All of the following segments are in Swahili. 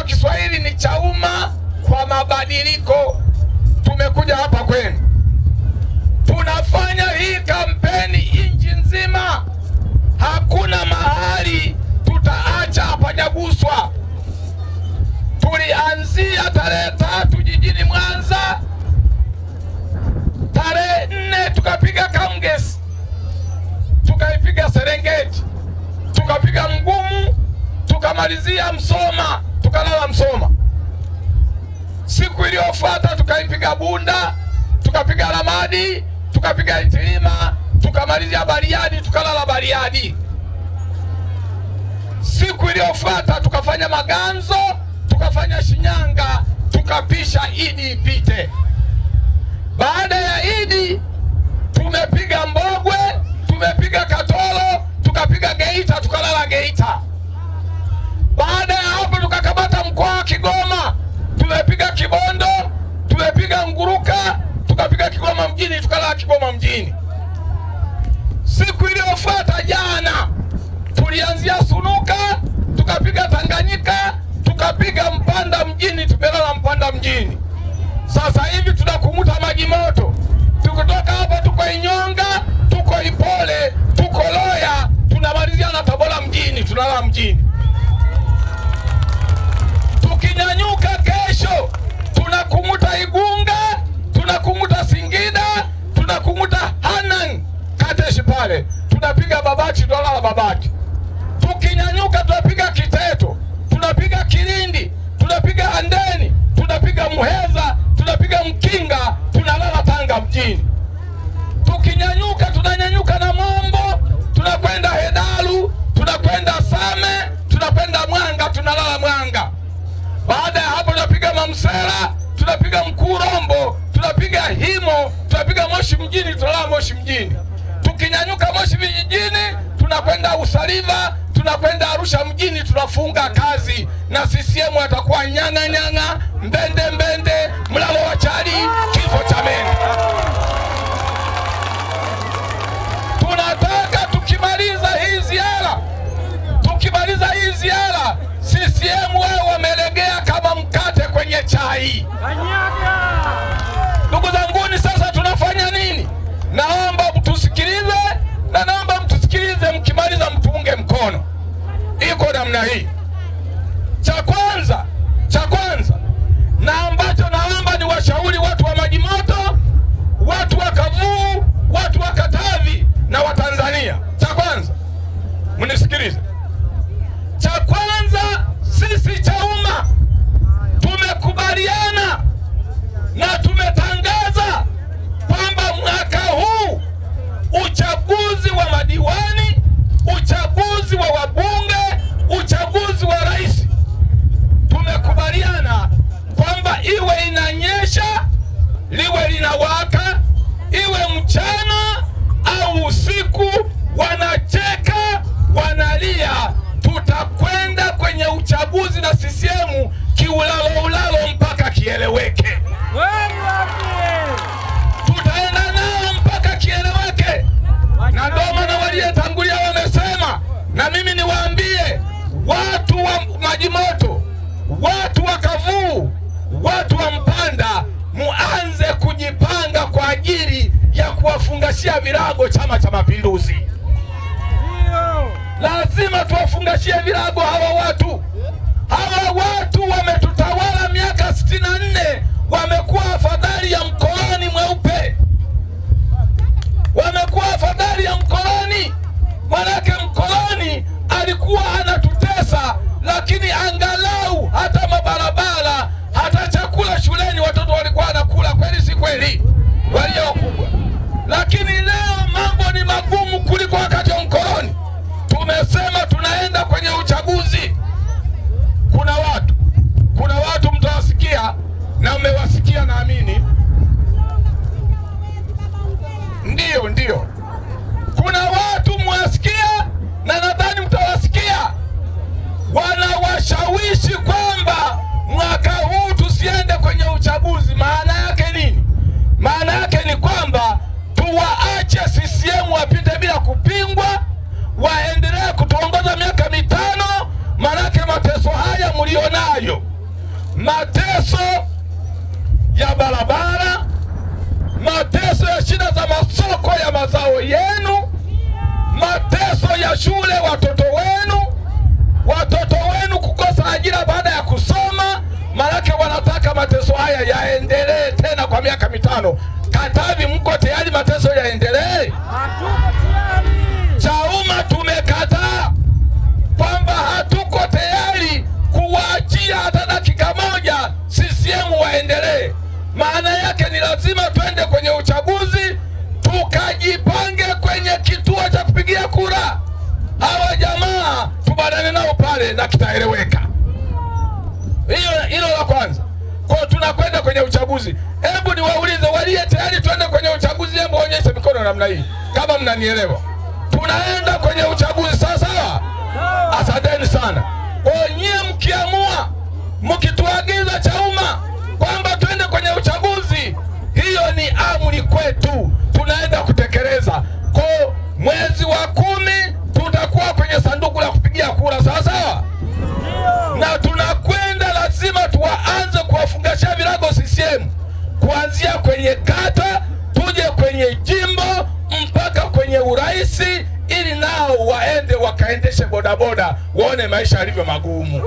Kiswahili ni Chauma kwa mabadiliko. Tumekuja hapa kwenu, tunafanya hii kampeni inchi nzima. Hakuna mahali tutaacha hapajaguswa. Tulianzia tarehe 3 jijini Mwanza, tarehe 4 tukapiga Kamgesi, tukaipiga Serengeti, tukapiga Mgumu, tukamalizia Msoma, tukalala Msoma. Siku iliyofuata tukaipiga Bunda, tukapiga Ramadi, tukapiga Itilima, tukamalizia Bariadi, tukalala Bariadi. Siku iliyofuata tukafanya Maganzo, tukafanya Shinyanga, tukapisha Idi ipite. Baada ya Idi tumepiga Mbogwe, tumepiga Katoro, tukapiga Geita, tukalala Geita. Baada ya hapo tukakamata mkoa wa Kigoma, tumepiga Kibondo, tumepiga Nguruka, tukapiga Kigoma mjini, tukalala Kigoma mjini. Siku iliyofuata jana tulianzia Sunuka, tukapiga Tanganyika, tukapiga Mpanda mjini, tumelala Mpanda mjini. Sasa hivi tunakumuta Maji Moto. Tukitoka hapa tuko Inyonga, tuko Ipole, tuko Loya, tunamalizia na Tabora mjini, tunalala mjini. Tukinyanyuka kesho tunakumuta Igunga, tunakumuta Singida, tunakumuta Hanang, Kateshi pale, tunapiga Babati, tunalala Babati. Tukinyanyuka tunapiga Kiteto, tunapiga Kilindi, tunapiga Handeni, tunapiga Muheza, tunapiga Mkinga, tunalala Tanga mjini. Tukinyanyuka tunanyanyuka na Mombo, tunakwenda Hedalu, tunakwenda Same, tunakwenda Mwanga, tunalala Mwanga. Baada ya hapo tunapiga Mamsela, tunapiga Mkurombo, tunapiga Himo, tunapiga Moshi mjini, tunalala Moshi mjini. Tukinyanyuka Moshi vijijini tunakwenda Usaliva, tunakwenda Arusha mjini, tunafunga kazi na CCM atakuwa nyanga nyanga, mbende mbende, mlalo wa chali, kifo cha mende. Tunataka tukimaliza hii ziara, CCM wao wamelegea kama mkate kwenye chai. Ndugu zanguni, sasa tunafanya nini? Naomba mtusikilize, na naomba mtusikilize, mkimaliza mtuunge mkono. Iko namna hii. Cha kwanza na ambacho naomba ni washauri watu wa Maji Moto, watu wa Kavuu, watu wa Katavi na wa Tanzania. Cha kwanza mnisikilize. Cha kwanza, sisi Chauma tumekubaliana na tumetangaza kwamba mwaka huu uchaguzi wa madiwani, uchaguzi wa wabunge, uchaguzi wa rais, tumekubaliana kwamba iwe inanyesha, liwe linawaka, iwe mchana au usiku, wanacheka, wanalia, tutakwenda kwenye uchaguzi na CCM kiulalo mpaka kieleweke. Tutaenda nao mpaka kieleweke. Na ndio maana waliotangulia wamesema, na mimi niwaambie watu wa Maji Moto, watu wa Kavuu, watu wa Mpanda, muanze kujipanga kwa ajili ya kuwafungashia virago Chama cha Mapinduzi. Lazima tuwafungashie virago hawa watu. Hawa watu wametutawala miaka 64, wamekuwa afadhali ya mkoloni mweupe. Wamekuwa afadhali ya mkoloni. Manake mkoloni alikuwa anatutesa, lakini angalau hata mabarabara, hata chakula shuleni watoto walikuwa wanakula, kweli si kweli? Walio wakubwa. Lakini leo mambo ni magumu kuliko wakati wa mkoloni. Tumesema tunaenda kwenye uchaguzi. Kuna watu mtawasikia na mmewasikia, naamini. Ndio. Kuna watu mwasikia na nadhani mtawasikia, wanawashawishi kwamba mwaka huu tusiende kwenye uchaguzi. Maana yake nini? Maana yake ni kwamba tuwaache CCM wapite bila kupingwa, waendelee kutuongoza miaka 5. Manake mateso haya mlionayo mateso ya barabara, mateso ya shida za masoko ya mazao yenu, mateso ya shule watoto wenu kukosa ajira baada ya kusoma. Malaki wanataka mateso haya yaendelee tena kwa miaka 5. Katavi, mko tayari mateso yaendelee? Chauma tumekataa kwamba hatuko tayari kuwaachia hata dakika moja CCM waendelee. Maana yake ni lazima twende kwenye uchaguzi, tukajipange kwenye kituo cha kupigia kura. Hawa jamaa tubadane nao pale na kitaeleweka. Hilo la kwanza. Kwa tunakwenda kwenye uchaguzi. Hebu niwaulize walie tayari twende kwenye uchaguzi, hebu onyesha mikono namna hii kama mnanielewa. Tunaenda kwenye uchaguzi sasa. Asanteni sana. Kwa nyie mkiamua, mkituagiza Chauma kwamba twende kwenye uchaguzi, hiyo ni amri kwetu, tunaenda kutekeleza. Kwa mwezi wa 10 tutakuwa kwenye sanduku la kupigia kura sawa. Na tunakwenda lazima tuanze kuwafungasha virago CCM kuanzia kwenye kata tuje kwenye jimbo mpaka kwenye uraisi, ili nao waende wakaendeshe bodaboda waone maisha yalivyo magumu.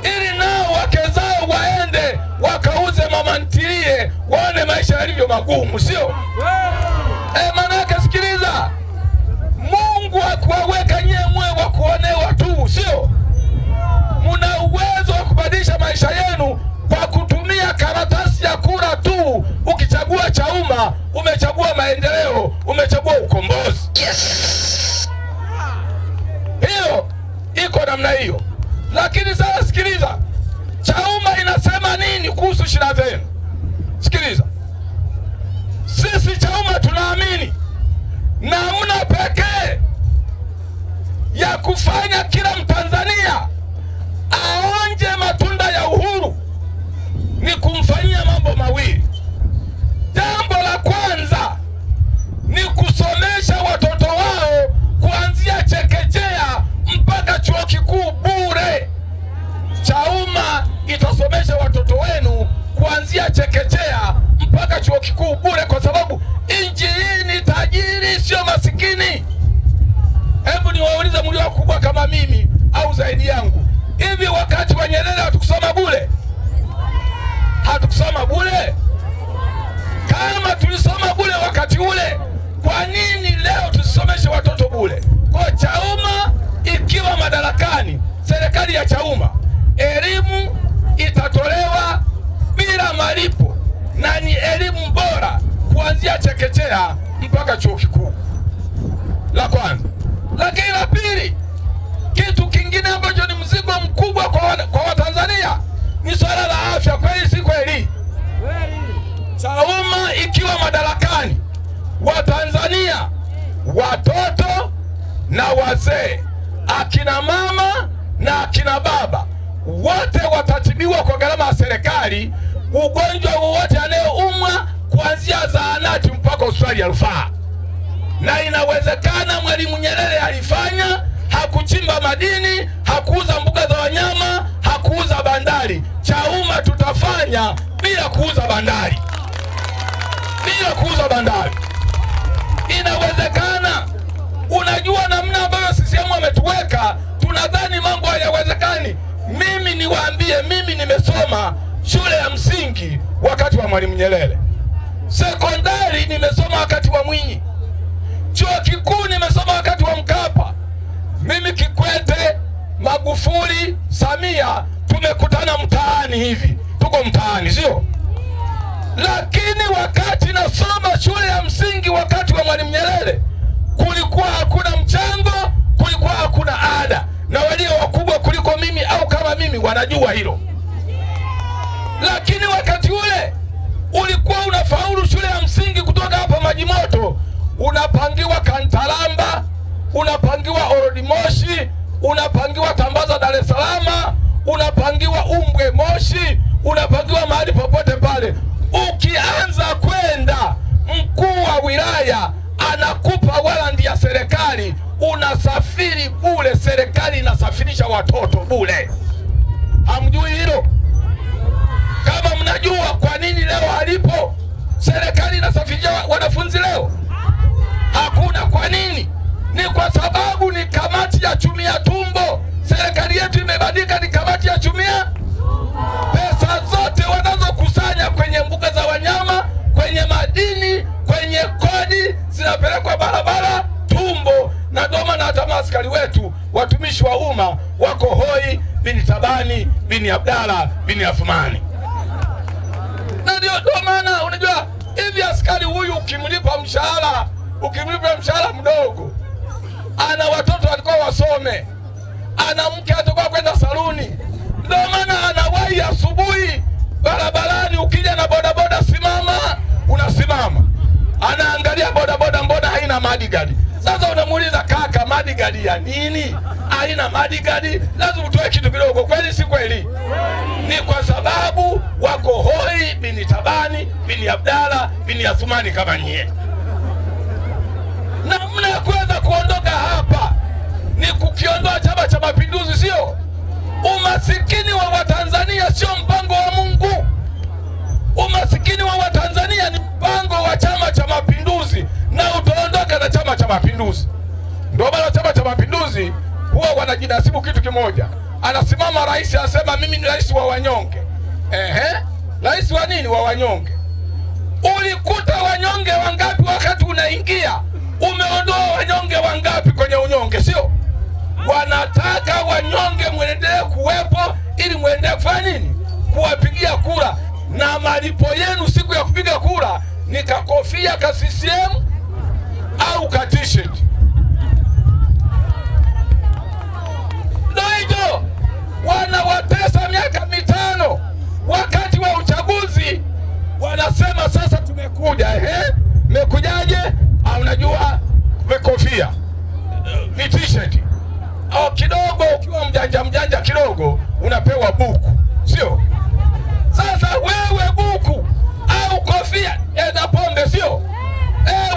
Ili nao wake zao waende wakauze mama ntilie waone maisha yalivyo magumu, sio? Manake sikiliza, Mungu hakuwaweka nyie mwe wa kuonewa tu, sio? Muna uwezo wa kubadilisha maisha yenu kwa kutumia karatasi ya kura tu. Ukichagua Chauma, umechagua maendeleo, umechagua ukombozi. Yes. Hiyo iko namna hiyo. Lakini sasa sikiliza, Chauma inasema nini kuhusu shida zenu? Sikiliza, sisi Chauma tunaamini namna pekee ya kufanya kila Mtanzania aonje matunda ya uhuru ni kumfanyia mambo mawili. Jambo la kwanza ni kusomesha watoto wao kuanzia chekechea mpaka chuo kikuu bure. Chauma itasomesha watoto wenu kuanzia chekechea mpaka chuo kikuu bure, kwa sababu nchi hii ni tajiri, sio masikini. Hebu niwaulize mlio wakubwa kama mimi au zaidi yangu, hivi wakati wa Nyerere hatukusoma bure? Hatukusoma bure? Kama tulisoma bure wakati ule, kwa nini leo tusomeshe watoto bure? Kwa Chauma ikiwa madarakani, serikali ya Chauma, elimu itatolewa bila malipo na ni elimu bora kuanzia chekechea mpaka chuo kikuu. La kwanza. Lakini la pili, kitu kingine ambacho ni mzigo mkubwa kwa Watanzania ni swala la afya. Kweli si kweli? Chauma ikiwa madarakani, Watanzania, watoto na wazee, akina mama na akina baba, wote watatibiwa kwa gharama ya serikali. Ugonjwa wowote anayeumwa kuanzia zahanati mpaka hospitali ya rufaa. Na inawezekana Mwalimu Nyerere alifanya, hakuchimba madini, hakuuza mbuga za wanyama, hakuuza bandari. Chauma tutafanya bila kuuza bandari. Bila kuuza bandari. Inawezekana. Unajua namna ambayo CCM ametuweka, tunadhani mambo hayawezekani. Mimi niwaambie, mimi nimesoma shule ya msingi wakati wa Mwalimu Nyerere. Sekondari nimesoma wakati wa Mwinyi. Chuo kikuu nimesoma wakati wa Mkapa. Mimi Kikwete, Magufuli, Samia tumekutana mtaani hivi. Tuko mtaani, sio? Lakini wakati nasoma shule ya msingi wakati wa Mwalimu Nyerere, kulikuwa hakuna mchango, kulikuwa hakuna ada. Na walio wakubwa kuliko mimi au kama mimi wanajua hilo. Lakini wakati ule ulikuwa unafaulu shule ya msingi kutoka hapa Majimoto, unapangiwa Kantalamba, unapangiwa Orodi Moshi, unapangiwa Tambaza Dar es Salaam, unapangiwa Umbwe Moshi, unapangiwa mahali popote pale. Ukianza kwenda, mkuu wa wilaya anakupa warranty ya serikali, unasafiri bure, serikali inasafirisha watoto bure. Hamjui hilo? Kama mnajua, kwa nini leo halipo? Serikali inasafirisha wanafunzi leo? Hakuna. Kwa nini? Ni kwa sababu ni kamati ya chumia tumbo. Serikali yetu imebadilika, ni kamati ya chumia. Pesa zote wanazokusanya kwenye mbuga za wanyama, kwenye madini, kwenye kodi, zinapelekwa barabara tumbo. Na ndio maana hata maaskari wetu, watumishi wa umma, wako hoi bin Tabani bin Abdalla bin Athmani. Na ndio maana unajua hivi, askari huyu ukimlipa mshahara mdogo, ana watoto walikuwa wasome, ana mke atakuwa kwenda saluni, ndio maana anawahi asubuhi barabarani. Ukija na bodaboda, simama, unasimama, anaangalia bodaboda mbona haina madigadi. Sasa unamuuliza, kaka, madigadi ya nini? Haina madigadi, lazima utoe kitu kidogo. Kweli si kweli? Ni kwa sababu wako hoi bin Tabani bin Abdalla bin Athmani kama nyie. Na mna kuweza kuondoka hapa ni kukiondoa Chama cha Mapinduzi, sio? Umasikini wa Watanzania sio mpango wa Mungu. Umasikini wa Watanzania ni mpango wa Chama cha Mapinduzi, na utaondoka na Chama cha Mapinduzi. Ndio maana Chama cha Mapinduzi huwa wanajinasibu kitu kimoja. Anasimama rais, anasema mimi ni rais wa wanyonge. Rais wa nini? Wa wanyonge. Ulikuta wanyonge wangapi wakati unaingia? Umeondoa wanyonge wangapi kwenye unyonge, sio? Wanataka wanyonge muendelee kuwepo ili muendelee kufanya nini? Kuwapigia kura. Na malipo yenu siku ya kupiga kura ni kakofia ka CCM au ka t-shirt. Ndio hiyo. Wanawatesa miaka 5. Wakati wa uchaguzi wanasema sasa tumekuja. Mmekujaje? Unajua kofia, t-shirt. Au kidogo ukiwa mjanja kidogo unapewa buku, sio? Sasa wewe buku au kofia na pombe, sio?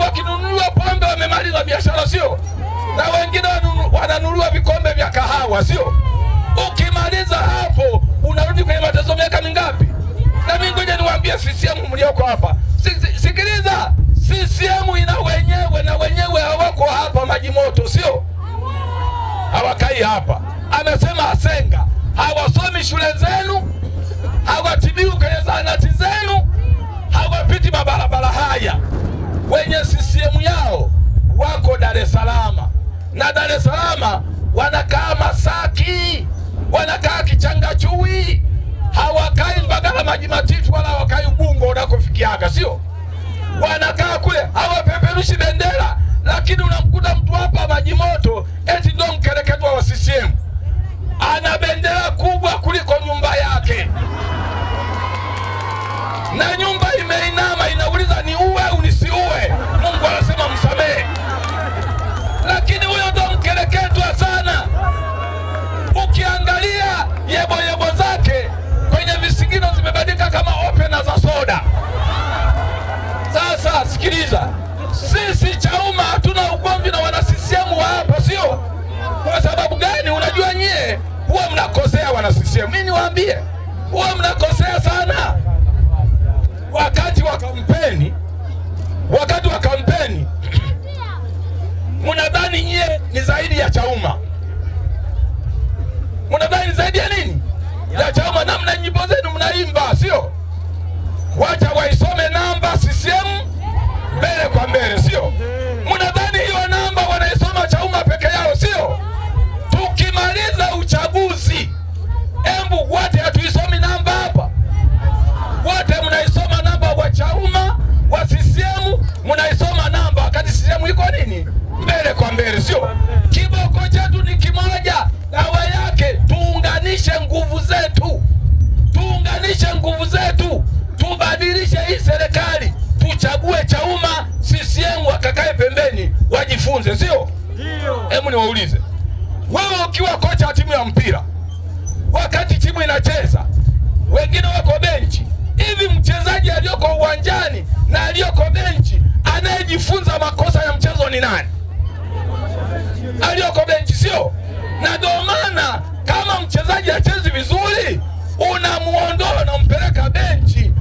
Wakinunua pombe wamemaliza biashara, sio? Na wengine wananunua vikombe vya kahawa, sio? Ukimaliza hapo unarudi kwenye mateso miaka mingapi? Na mimi ngoja niwaambie CCM mlioko hapa. Sikiliza, CCM ina wenyewe, na wenyewe hawako hapa Maji Moto, sio? Hawakai hapa. Amesema Asenga, hawasomi shule zenu, hawatibiwi kwenye zahanati zenu, hawapiti mabarabara haya. Wenye CCM yao wako Dar es Salaam. Na Dar es Salaam wanakaa Masaki, wanakaa Kichangachui, hawakai Mbagala Maji Matitu, wala hawakai Ubungo unakofikiaga, sio? Wanakaa kule, hawapeperushi bendera. Lakini unamkuta mtu hapa Maji Moto eti ndio mkereketwa wa CCM, ana bendera kubwa kuliko nyumba yake, na nyumba imeinama inauliza ni uwe au nisiuwe. Mungu anasema msamehe. Lakini huyo ndio mkereketwa sana. Ukiangalia yebo zake kwenye visigino zimebadilika kama opena za soda. Sasa sikiliza, sisi Chauma hatuna ugomvi na wana CCM wa hapa, sio? Kwa sababu gani? Unajua nyie huwa mnakosea wana CCM. Mimi niwaambie, huwa mnakosea sana. Wakati wa kampeni mnadhani nyie ni zaidi ya Chauma. Mnadhani zaidi ya nini? Ya Chauma. Na mna nyimbo zenu mnaimba, sio? Wacha waisome namba CCM mbele kwa mbele, sio? Mnadhani hiyo namba wanaisoma Chauma peke yao, sio? Tukimaliza uchaguzi, embu wote hatuisomi namba hapa. Wote mnaisoma namba wa Chauma, wa CCM mnaisoma namba, wakati CCM iko nini? Mbele kwa mbele, sio? Kiboko chetu ni kimoja. Dawa yake tuunganishe nguvu zetu. Tubadilishe hii serikali. Tuchague Chauma, CCM wakakae pembeni wajifunze, sio? Hebu niwaulize. Wewe ukiwa kocha wa timu ya mpira, wakati timu inacheza, wengine wako benchi, hivi mchezaji aliyoko uwanjani na aliyoko benchi anayejifunza makosa ya mchezo ni nani? Aliyoko benchi, sio? Na ndio maana kama Kama mchezaji hachezi vizuri, unamuondoa, unampeleka benchi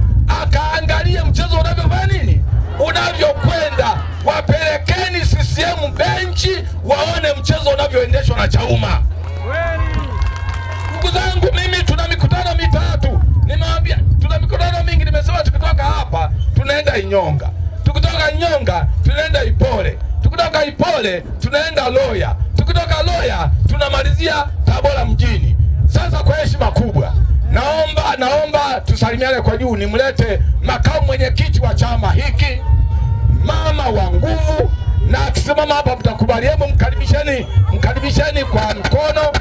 akaangalie mchezo unavyofanya nini, unavyokwenda. Wapelekeni CCM benchi waone mchezo unavyoendeshwa na Chauma. Ndugu zangu, mimi tuna mikutano mitatu. Nimewaambia tuna mikutano mingi. Nimesema tukitoka hapa tunaenda Inyonga, tukitoka Inyonga tunaenda Ipole, tukitoka Ipole tunaenda Loya, tukitoka Loya tunamalizia Tabora mjini. Sasa kwa heshima kubwa, naomba tusalimiane kwa juu, nimlete makamu mwenyekiti wa chama hiki, mama wa nguvu, na akisimama hapa mtakubali. Hebu mkaribisheni kwa mkono.